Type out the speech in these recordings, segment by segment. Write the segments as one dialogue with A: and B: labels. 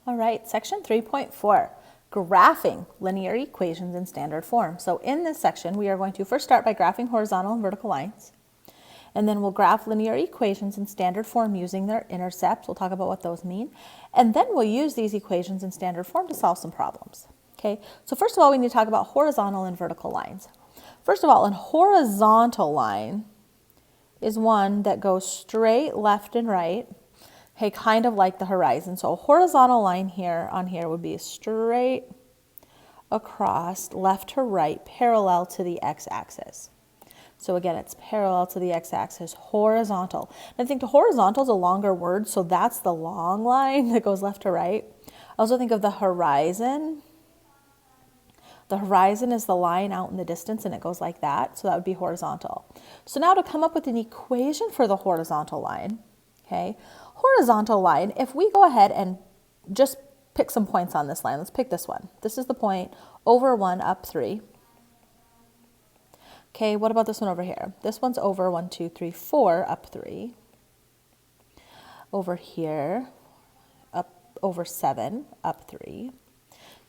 A: All right, section 3.4, graphing linear equations in standard form. So in this section, we are going to first start by graphing horizontal and vertical lines. And then we'll graph linear equations in standard form using their intercepts. We'll talk about what those mean. And then we'll use these equations in standard form to solve some problems. Okay, so first of all, we need to talk about horizontal and vertical lines. First of all, a horizontal line is one that goes straight left and right, okay, kind of like the horizon. So a horizontal line here on here would be straight across left to right, parallel to the x-axis. So again, it's parallel to the x-axis, horizontal. And I think the horizontal is a longer word, so that's the long line that goes left to right. I also think of the horizon. The horizon is the line out in the distance, and it goes like that, so that would be horizontal. So now to come up with an equation for the horizontal line, okay, horizontal line, if we go ahead and just pick some points on this line, let's pick this one. This is the point over 1 up 3. Okay, what about this one over here? This one's over 1, 2, 3, 4 up 3. Over here, up over 7 up 3.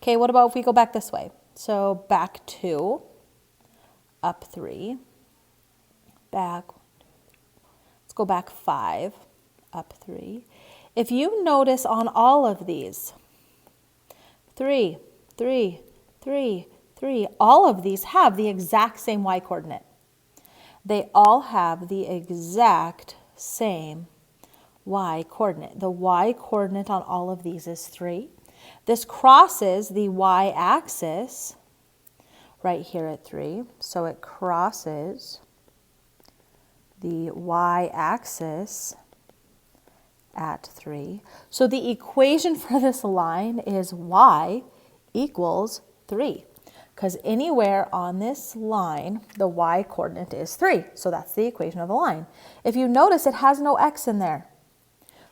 A: Okay, what about if we go back this way? So back 2 up 3. Back, let's go back 5 up 3. If you notice on all of these, 3, 3, 3, 3, all of these have the exact same y-coordinate. They all have the exact same y-coordinate. The y-coordinate on all of these is 3. This crosses the y-axis right here at 3. So it crosses the y-axis at 3. So the equation for this line is y equals 3. Because anywhere on this line, the y-coordinate is 3. So that's the equation of the line. If you notice, it has no x in there.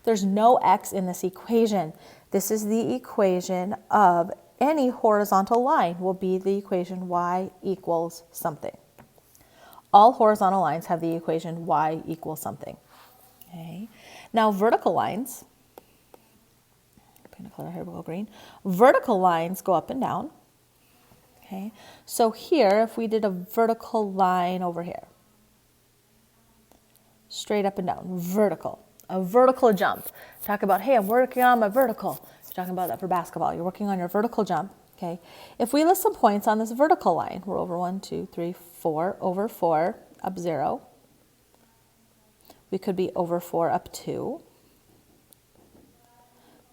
A: There's no x in this equation. This is the equation of any horizontal line, will be the equation y equals something. All horizontal lines have the equation y equals something. Okay. Now vertical lines, I'm going to color here, we'll go green. Vertical lines go up and down. Okay, so here, if we did a vertical line over here, straight up and down, vertical, a vertical jump. Talk about, hey, I'm working on my vertical. You're talking about that for basketball. You're working on your vertical jump. Okay, if we list some points on this vertical line, we're over 1, 2, 3, 4, over 4, up 0. We could be over 4, up 2.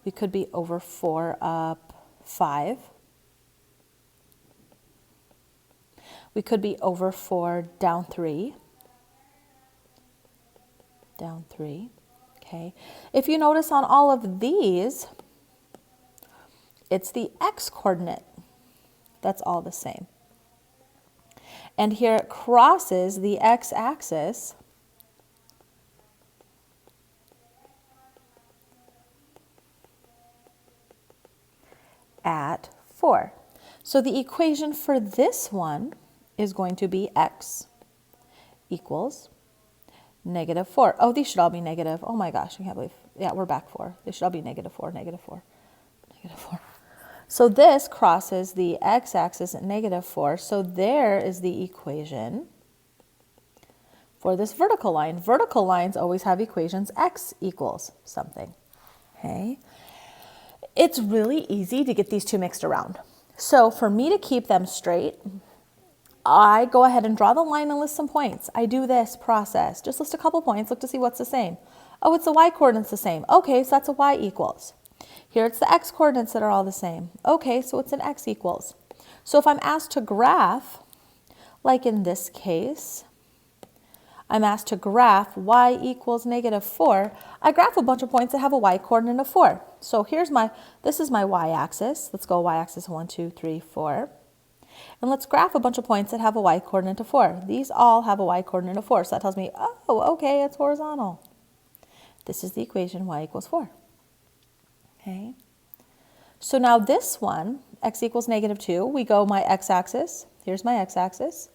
A: We could be over 4, up 5. We could be over 4, down 3. Down 3. Okay. If you notice on all of these, it's the x-coordinate. That's all the same. And here it crosses the x-axis at 4. So the equation for this one is going to be x equals -4. Oh, these should all be negative. Oh my gosh, I can't believe. Yeah, we're back 4. They should all be -4, -4, -4. So this crosses the x-axis at -4. So there is the equation for this vertical line. Vertical lines always have equations x equals something. Okay. It's really easy to get these two mixed around. So for me to keep them straight, I go ahead and draw the line and list some points. I do this process. Just list a couple points, look to see what's the same. Oh, it's the y-coordinates the same. Okay, so that's a y equals. Here it's the x-coordinates that are all the same. Okay, so it's an x equals. So if I'm asked to graph, like in this case, I'm asked to graph y equals -4, I graph a bunch of points that have a y-coordinate of 4. So this is my y-axis. Let's go y-axis 1, 2, 3, 4. And let's graph a bunch of points that have a y-coordinate of 4. These all have a y-coordinate of 4. So that tells me, oh, okay, it's horizontal. This is the equation y equals 4. Okay. So now this one, x equals -2, we go my x-axis. Here's my x-axis.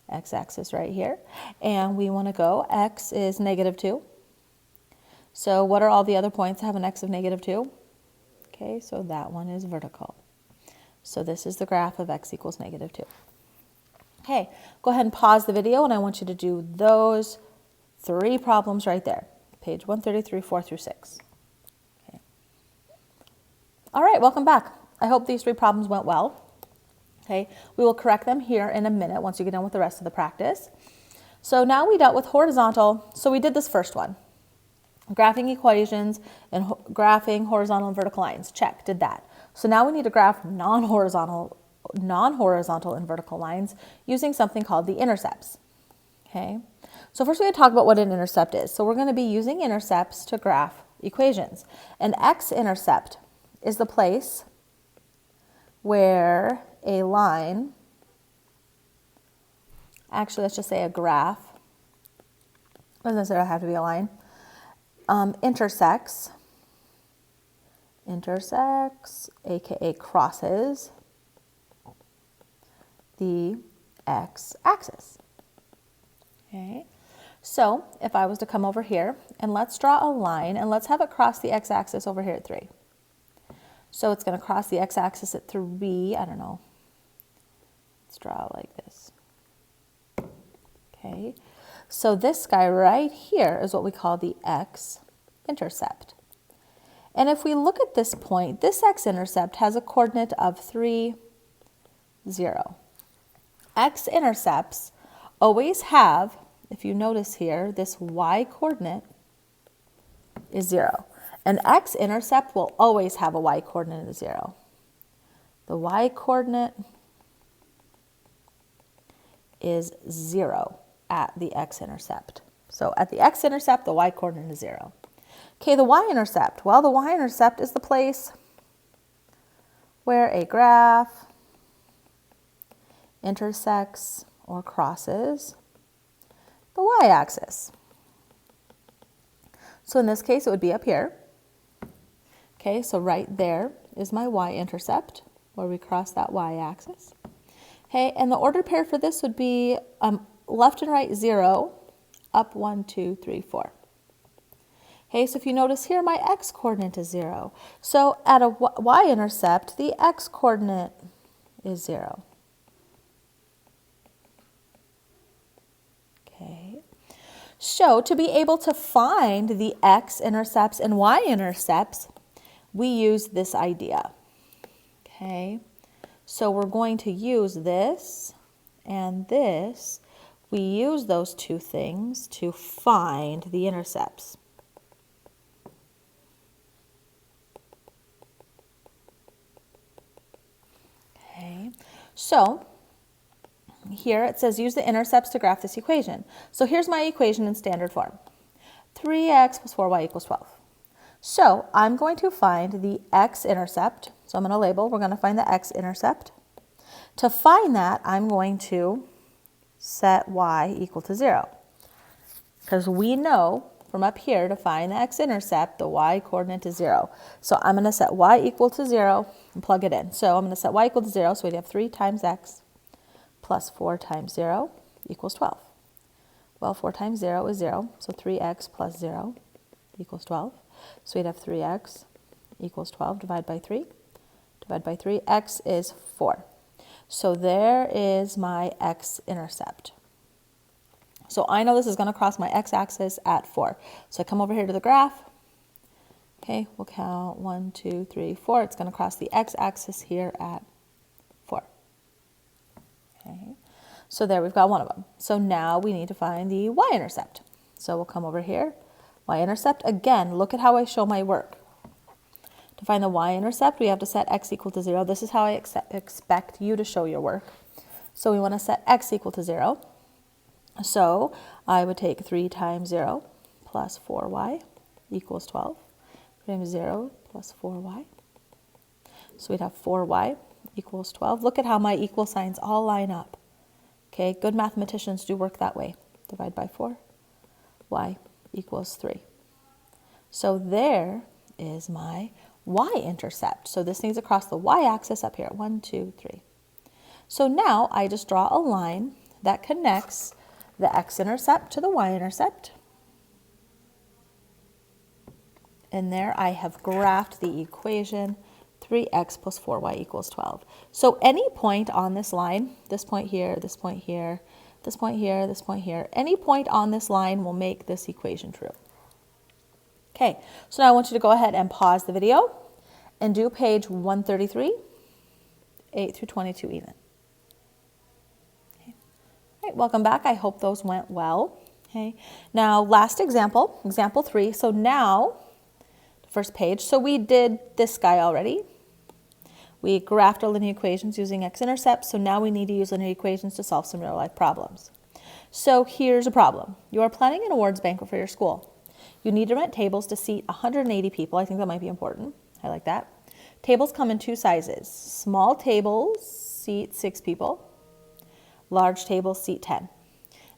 A: X-axis right here. And we want to go, x is -2. So what are all the other points that have an x of -2? Okay, so that one is vertical. So this is the graph of x equals -2. Okay, go ahead and pause the video, and I want you to do those 3 problems right there. Page 133, 4 through 6. Okay. All right, welcome back. I hope these 3 problems went well. Okay, we will correct them here in a minute once you get done with the rest of the practice. So now we dealt with horizontal. So we did this first one. Graphing equations and graphing horizontal and vertical lines. Check, did that. So now we need to graph non-horizontal and vertical lines using something called the intercepts. Okay, so first we're going to talk about what an intercept is. So we're going to be using intercepts to graph equations. An x-intercept is the place where a line, actually let's just say a graph, doesn't necessarily have to be a line, intersects, aka crosses, the x-axis. Okay, so if I was to come over here and let's draw a line and let's have it cross the x-axis over here at 3. So it's going to cross the x-axis at 3, I don't know, let's draw it like this. Okay, so this guy right here is what we call the x-intercept. And if we look at this point, this x-intercept has a coordinate of 3, 0. X-intercepts always have, if you notice here, this y-coordinate is 0. An x-intercept will always have a y-coordinate of 0. The y-coordinate is 0 at the x-intercept. So at the x-intercept, the y-coordinate is 0. Okay, the y-intercept. Well, the y-intercept is the place where a graph intersects or crosses the y-axis. So in this case, it would be up here. Okay, so right there is my y-intercept, where we cross that y-axis. Okay, and the ordered pair for this would be left and right 0, up 1, 2, 3, 4. Okay, so if you notice here, my x-coordinate is 0. So at a y-intercept, the x-coordinate is 0. Okay, so to be able to find the x-intercepts and y-intercepts, we use this idea. Okay, so we're going to use this and this. We use those 2 things to find the intercepts. Okay, so here it says use the intercepts to graph this equation. So here's my equation in standard form. 3x plus 4y equals 12. So I'm going to find the x-intercept. So I'm going to label, we're going to find the x-intercept. To find that, I'm going to set y equal to 0. Because we know from up here to find the x-intercept, the y-coordinate is 0. So I'm going to set y equal to 0 and plug it in. So I'm going to set y equal to 0, so we'd have 3 times x plus 4 times 0 equals 12. Well, 4 times 0 is 0, so 3x plus 0 equals 12. So we'd have 3x equals 12, divide by 3. Divide by 3, x is 4. So there is my x-intercept. So I know this is going to cross my x-axis at 4. So I come over here to the graph. Okay, we'll count 1, 2, 3, 4. It's going to cross the x-axis here at 4. Okay, so there we've got one of them. So now we need to find the y-intercept. So we'll come over here. Y-intercept, again, look at how I show my work. To find the y-intercept, we have to set x equal to 0. This is how I expect you to show your work. So we want to set x equal to 0. So I would take 3 times 0 plus 4y equals 12. 3 times 0 plus 4y. So we'd have 4y equals 12. Look at how my equal signs all line up. Okay, good mathematicians do work that way. Divide by 4. Y equals 3. So there is my y-intercept. So this needs to cross the y-axis up here. 1, 2, 3. So now I just draw a line that connects the x-intercept to the y-intercept. And there I have graphed the equation 3x plus 4y equals 12. So any point on this line, this point here, this point here, this point here, this point here, any point on this line will make this equation true. Okay, so now I want you to go ahead and pause the video and do page 133, 8 through 22 even. Okay. All right, welcome back. I hope those went well. Okay, now last example, example 3. So now, first page, so we did this guy already. We graphed our linear equations using x-intercepts, so now we need to use linear equations to solve some real-life problems. So here's a problem. You are planning an awards banquet for your school. You need to rent tables to seat 180 people. I think that might be important. I like that. Tables come in 2 sizes. Small tables seat 6 people. Large tables seat 10.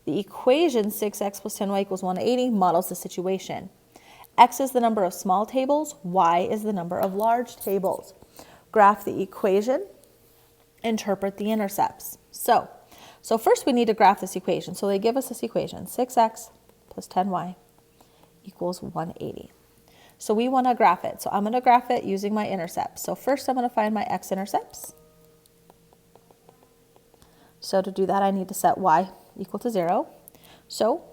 A: The equation 6x plus 10y equals 180 models the situation. X is the number of small tables. Y is the number of large tables. Graph the equation. Interpret the intercepts. So first we need to graph this equation. So they give us this equation, 6x plus 10y equals 180. So we want to graph it. So I'm going to graph it using my intercepts. So first I'm going to find my x-intercepts. So to do that, I need to set y equal to 0. So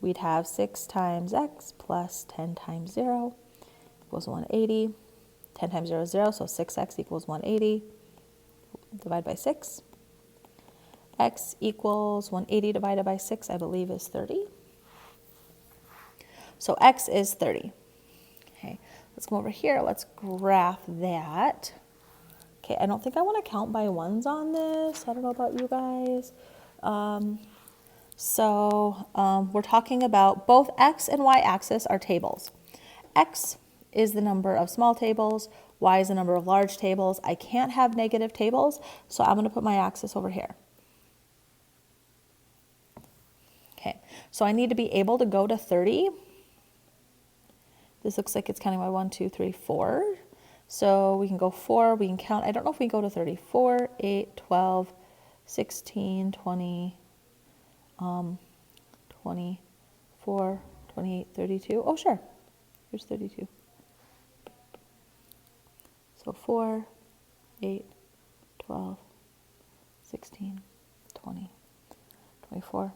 A: we'd have 6 times x plus 10 times 0 equals 180. 10 times 0 is 0, so 6x equals 180. Divide by 6. X equals 180 divided by 6, I believe, is 30. So x is 30. Okay, let's come over here. Let's graph that. Okay, I don't think I want to count by ones on this. I don't know about you guys. We're talking about both x and y axis are tables. X is the number of small tables. Y is the number of large tables. I can't have negative tables, so I'm going to put my axis over here. Okay, so I need to be able to go to 30. This looks like it's counting by 1, 2, 3, 4. So we can go 4, we can count. I don't know if we can go to 30. 4, 8, 12, 16, 20, 24, 28, 32. Oh, sure. Here's 32. So 4, 8, 12, 16, 20, 24,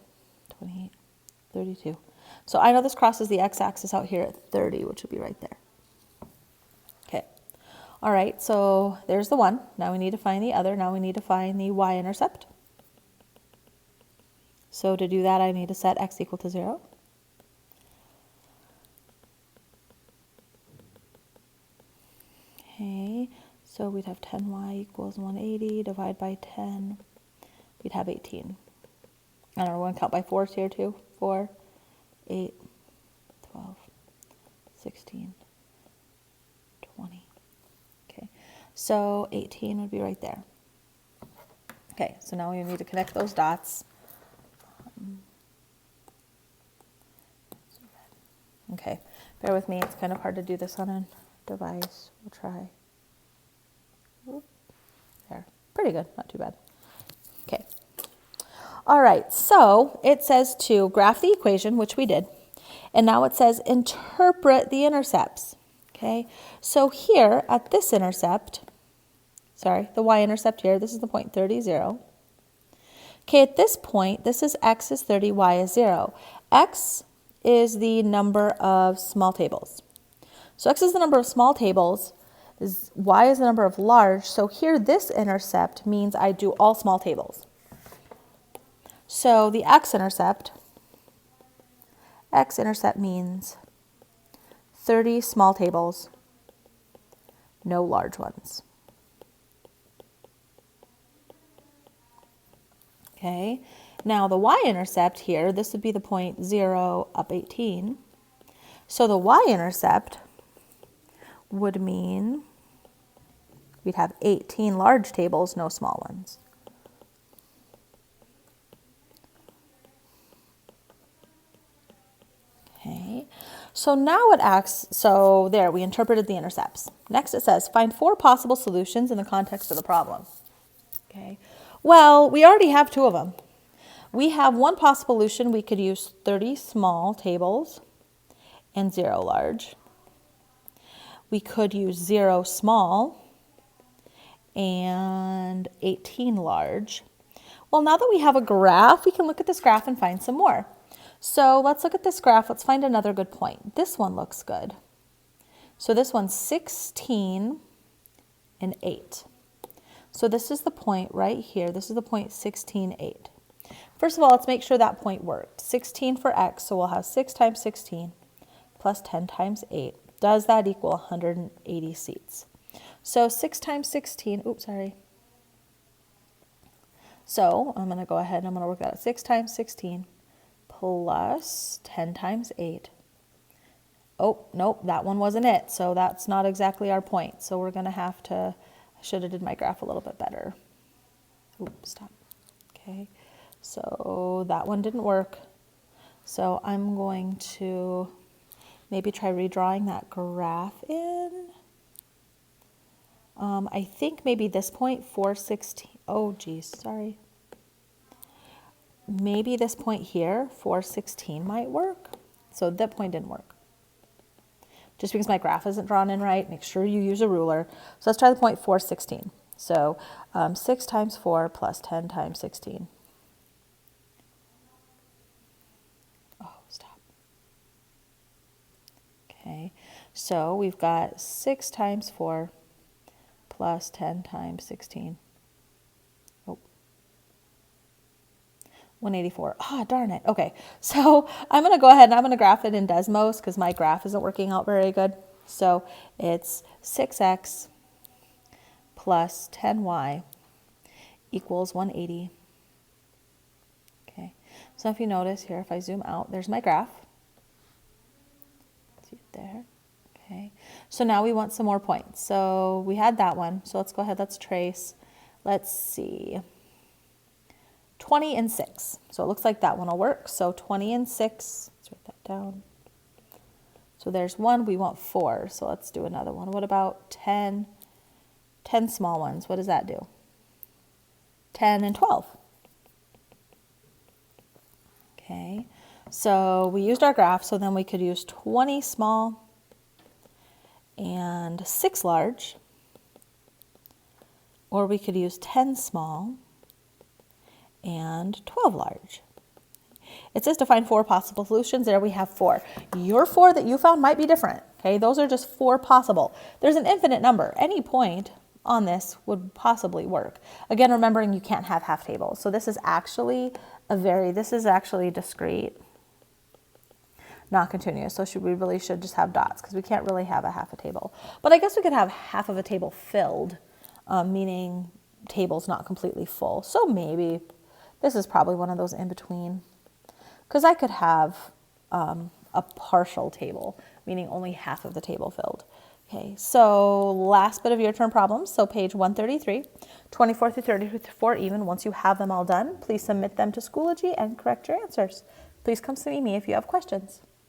A: 28, 32. So I know this crosses the x-axis out here at 30, which would be right there. Okay. All right, so there's the one. Now we need to find the other. Now we need to find the y-intercept. So to do that, I need to set x equal to 0. Okay, so we'd have 10y equals 180, divide by 10, we'd have 18. I don't know, we're going to count by 4s here too. 4, 8, 12, 16, 20. Okay, so 18 would be right there. Okay, so now we need to connect those dots. Okay, bear with me, it's kind of hard to do this on a device. We'll try. There, pretty good, not too bad. Okay. All right, so it says to graph the equation, which we did, and now it says interpret the intercepts. Okay, so here at this intercept, sorry, the y-intercept here, this is the point 30, 0. Okay, at this point, this is x is 30, y is 0. X is the number of small tables. So x is the number of small tables, y is the number of large. So here this intercept means I do all small tables. So the x-intercept means 30 small tables, no large ones. Okay, now the y-intercept here, this would be the point 0 up 18. So the y-intercept would mean we'd have 18 large tables, no small ones. Okay, so now it asks, so there, we interpreted the intercepts. Next it says, find 4 possible solutions in the context of the problem. Okay, well, we already have 2 of them. We have one possible solution. We could use 30 small tables and 0 large. We could use 0 small and 18 large. Well, now that we have a graph, we can look at this graph and find some more. So let's look at this graph. Let's find another good point. This one looks good. So this one's 16 and 8. So this is the point right here. This is the point 16, 8. First of all, let's make sure that point worked. 16 for x, so we'll have 6 times 16 plus 10 times 8. Does that equal 180 seats? So 6 times 16, oops, sorry. So I'm going to go ahead and I'm going to work that out. 6 times 16 plus 10 times 8. Oh, nope, that one wasn't it. So that's not exactly our point. So we're going to have to, I should have did my graph a little bit better. Oops, stop. Okay, so that one didn't work. So I'm going to maybe try redrawing that graph in. I think maybe this point, 416. Oh, geez, sorry. Maybe this point here, 416 might work. So that point didn't work. Just because my graph isn't drawn in right, make sure you use a ruler. So let's try the point 416. So 6 times 4 plus 10 times 16. Oh, stop. Okay, so we've got 6 times 4 plus 10 times 16. Oh, 184. Ah, darn it. Okay, so I'm going to go ahead and I'm going to graph it in Desmos because my graph isn't working out very good. So it's 6x plus 10y equals 180. Okay, so if you notice here, if I zoom out, there's my graph. See it there. Okay, so now we want some more points. So we had that one. So let's go ahead, let's trace. Let's see. 20 and 6. So it looks like that one will work. So 20 and 6, let's write that down. So there's 1, we want 4. So let's do another one. What about 10? 10 small ones. What does that do? 10 and 12. Okay, so we used our graph, so then we could use 20 small and 6 large, or we could use 10 small and 12 large. It says to find 4 possible solutions. There we have 4. Your 4 that you found might be different. Okay, those are just 4 possible. There's an infinite number. Any point on this would possibly work. Again, remembering you can't have half tables. So this is actually this is actually discrete, not continuous. So we really should just have dots because we can't really have a half a table. But I guess we could have half of a table filled, meaning tables not completely full. So maybe this is probably one of those in between. Because I could have a partial table, meaning only half of the table filled. Okay, so last bit of your term problems. So page 133, 24 through 34 even. Once you have them all done, please submit them to Schoology and correct your answers. Please come see me if you have questions.